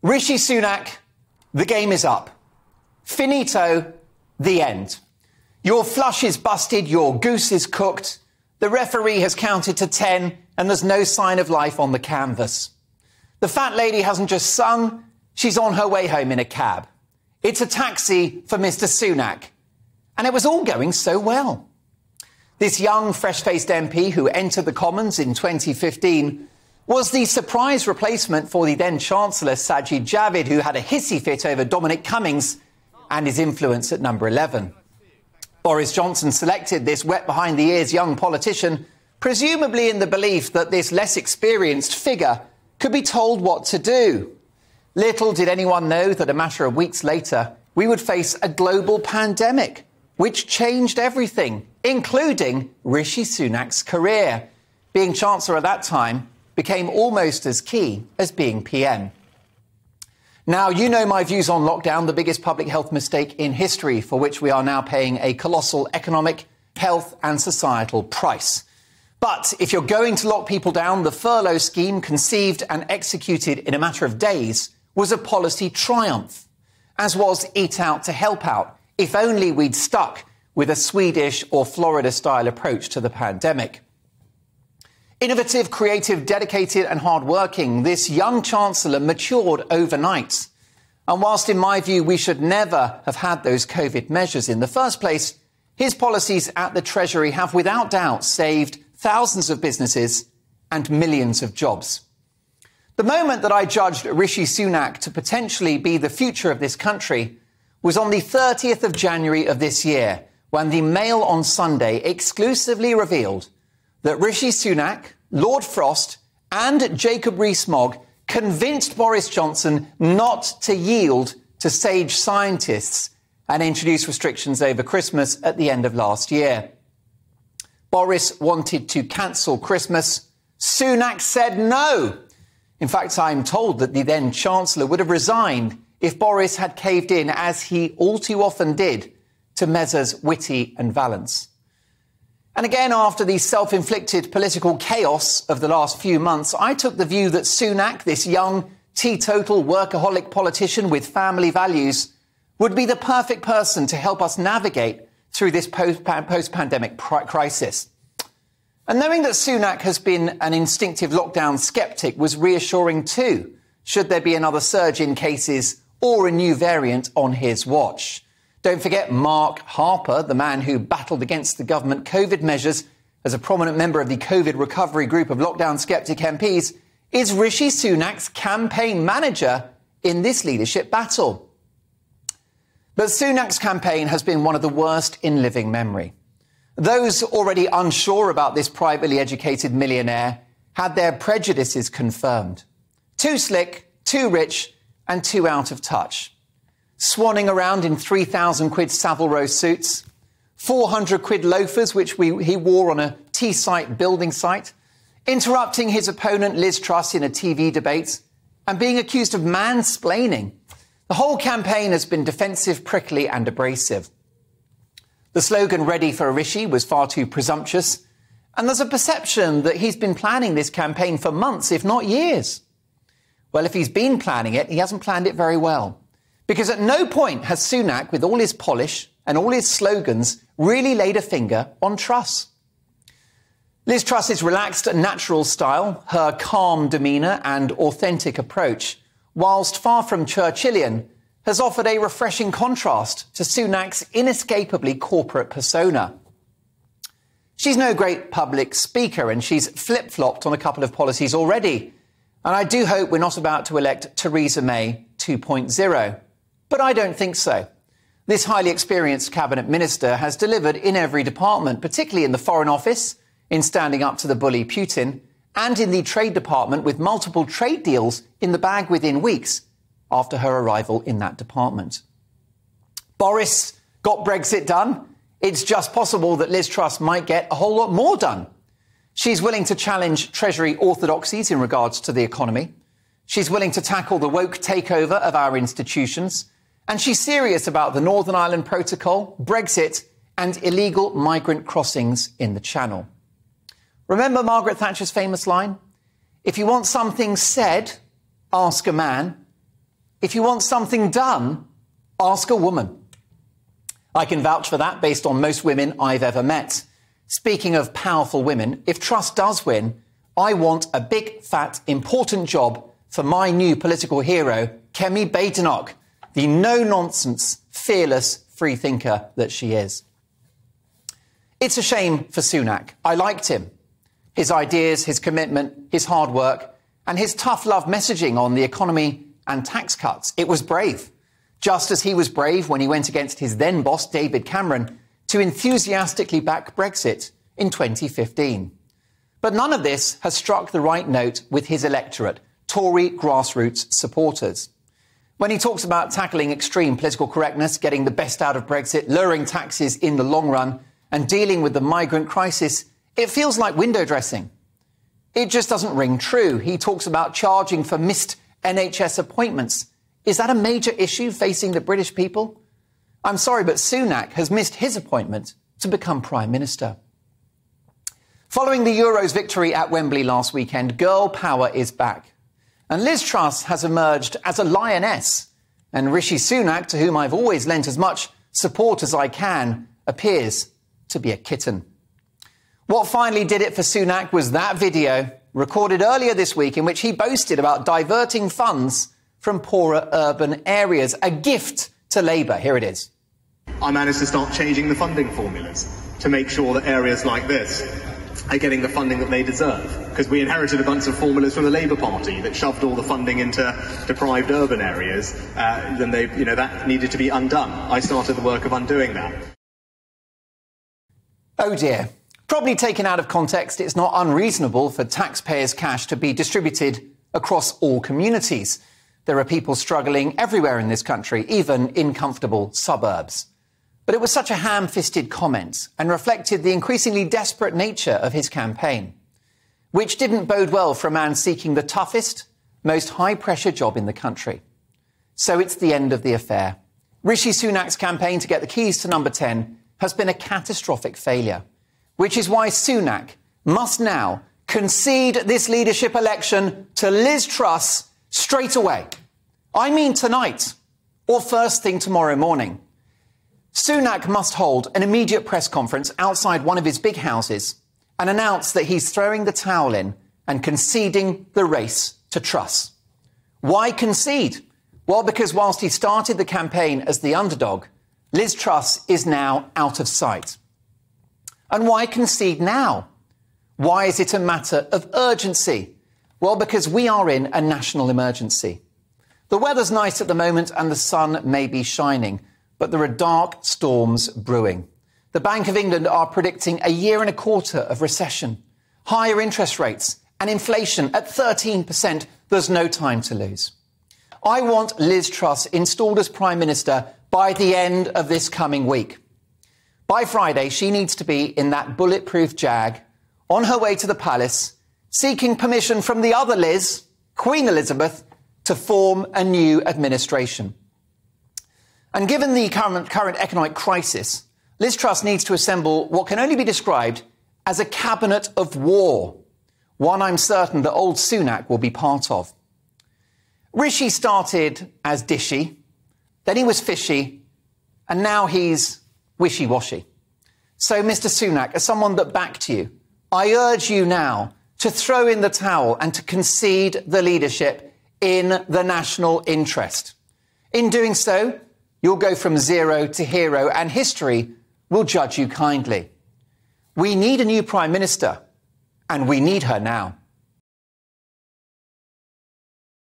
Rishi Sunak, the game is up. Finito, the end. Your flush is busted, your goose is cooked. The referee has counted to 10 and there's no sign of life on the canvas. The fat lady hasn't just sung, she's on her way home in a cab. It's a taxi for Mr. Sunak. And it was all going so well. This young, fresh-faced MP who entered the Commons in 2015 was the surprise replacement for the then-Chancellor Sajid Javid, who had a hissy fit over Dominic Cummings and his influence at number 11. Boris Johnson selected this wet-behind-the-ears young politician, presumably in the belief that this less experienced figure could be told what to do. Little did anyone know that a matter of weeks later, we would face a global pandemic, which changed everything, including Rishi Sunak's career. Being Chancellor at that time became almost as key as being PM. Now, you know my views on lockdown, the biggest public health mistake in history, for which we are now paying a colossal economic, health and societal price. But if you're going to lock people down, the furlough scheme, conceived and executed in a matter of days, was a policy triumph, as was Eat Out to Help Out, if only we'd stuck with a Swedish or Florida-style approach to the pandemic. Innovative, creative, dedicated and hard-working, this young Chancellor matured overnight. And whilst in my view we should never have had those COVID measures in the first place, his policies at the Treasury have without doubt saved thousands of businesses and millions of jobs. The moment that I judged Rishi Sunak to potentially be the future of this country was on the 30th of January of this year, when the Mail on Sunday exclusively revealed that Rishi Sunak, Lord Frost and Jacob Rees-Mogg convinced Boris Johnson not to yield to sage scientists and introduce restrictions over Christmas at the end of last year. Boris wanted to cancel Christmas. Sunak said no. In fact, I'm told that the then Chancellor would have resigned if Boris had caved in, as he all too often did, to measures Whitty and Valence. And again, after the self-inflicted political chaos of the last few months, I took the view that Sunak, this young, teetotal, workaholic politician with family values, would be the perfect person to help us navigate through this post-pandemic crisis. And knowing that Sunak has been an instinctive lockdown sceptic was reassuring too, should there be another surge in cases or a new variant on his watch. Don't forget Mark Harper, the man who battled against the government COVID measures as a prominent member of the COVID recovery group of lockdown sceptic MPs, is Rishi Sunak's campaign manager in this leadership battle. But Sunak's campaign has been one of the worst in living memory. Those already unsure about this privately educated millionaire had their prejudices confirmed. Too slick, too rich, and too out of touch. Swanning around in 3,000 quid Savile Row suits, 400 quid loafers, which he wore on a T-site building site, interrupting his opponent Liz Truss in a TV debate, and being accused of mansplaining. The whole campaign has been defensive, prickly and abrasive. The slogan "Ready for a Rishi" was far too presumptuous, and there's a perception that he's been planning this campaign for months, if not years. Well, if he's been planning it, he hasn't planned it very well. Because at no point has Sunak, with all his polish and all his slogans, really laid a finger on Truss. Liz Truss's relaxed, natural style, her calm demeanour and authentic approach, whilst far from Churchillian, has offered a refreshing contrast to Sunak's inescapably corporate persona. She's no great public speaker and she's flip-flopped on a couple of policies already. And I do hope we're not about to elect Theresa May 2.0. But I don't think so. This highly experienced cabinet minister has delivered in every department, particularly in the Foreign Office, in standing up to the bully Putin, and in the Trade Department, with multiple trade deals in the bag within weeks after her arrival in that department. Boris got Brexit done. It's just possible that Liz Truss might get a whole lot more done. She's willing to challenge Treasury orthodoxies in regards to the economy. She's willing to tackle the woke takeover of our institutions. And she's serious about the Northern Ireland Protocol, Brexit and illegal migrant crossings in the Channel. Remember Margaret Thatcher's famous line? If you want something said, ask a man. if you want something done, ask a woman. I can vouch for that based on most women I've ever met. Speaking of powerful women, if Truss does win, I want a big, fat, important job for my new political hero, Kemi Badenoch, the no-nonsense, fearless freethinker that she is. It's a shame for Sunak. I liked him. His ideas, his commitment, his hard work, and his tough love messaging on the economy and tax cuts. It was brave. Just as he was brave when he went against his then boss, David Cameron, to enthusiastically back Brexit in 2015. But none of this has struck the right note with his electorate, Tory grassroots supporters. When he talks about tackling extreme political correctness, getting the best out of Brexit, lowering taxes in the long run, and dealing with the migrant crisis, it feels like window dressing. It just doesn't ring true. He talks about charging for missed NHS appointments. Is that a major issue facing the British people? I'm sorry, but Sunak has missed his appointment to become Prime Minister. Following the Euros victory at Wembley last weekend, girl power is back. And Liz Truss has emerged as a lioness. And Rishi Sunak, to whom I've always lent as much support as I can, appears to be a kitten. What finally did it for Sunak was that video recorded earlier this week in which he boasted about diverting funds from poorer urban areas, a gift to Labour. Here it is. I managed to start changing the funding formulas to make sure that areas like this are getting the funding that they deserve, because we inherited a bunch of formulas from the Labour Party that shoved all the funding into deprived urban areas. Then that needed to be undone. I started the work of undoing that. Oh dear. Probably taken out of context, it's not unreasonable for taxpayers' cash to be distributed across all communities. There are people struggling everywhere in this country, even in comfortable suburbs. But it was such a ham-fisted comment and reflected the increasingly desperate nature of his campaign, which didn't bode well for a man seeking the toughest, most high-pressure job in the country. So it's the end of the affair. Rishi Sunak's campaign to get the keys to number 10 has been a catastrophic failure, which is why Sunak must now concede this leadership election to Liz Truss straight away. I mean tonight, or first thing tomorrow morning. Sunak must hold an immediate press conference outside one of his big houses and announce that he's throwing the towel in and conceding the race to Truss. Why concede? Well, because whilst he started the campaign as the underdog, Liz Truss is now out of sight. And why concede now? Why is it a matter of urgency? Well, because we are in a national emergency. The weather's nice at the moment and the sun may be shining, but there are dark storms brewing. The Bank of England are predicting a year and a quarter of recession, higher interest rates and inflation at 13%. There's no time to lose. I want Liz Truss installed as Prime Minister by the end of this coming week. By Friday, she needs to be in that bulletproof Jag, on her way to the palace, seeking permission from the other Liz, Queen Elizabeth, to form a new administration. And given the current economic crisis, Liz Truss needs to assemble what can only be described as a cabinet of war, one I'm certain that old Sunak will be part of. Rishi started as dishy, then he was fishy, and now he's wishy-washy. So, Mr. Sunak, as someone that backed you, I urge you now to throw in the towel and to concede the leadership in the national interest. In doing so, you'll go from zero to hero, and history will judge you kindly. We need a new Prime Minister, and we need her now.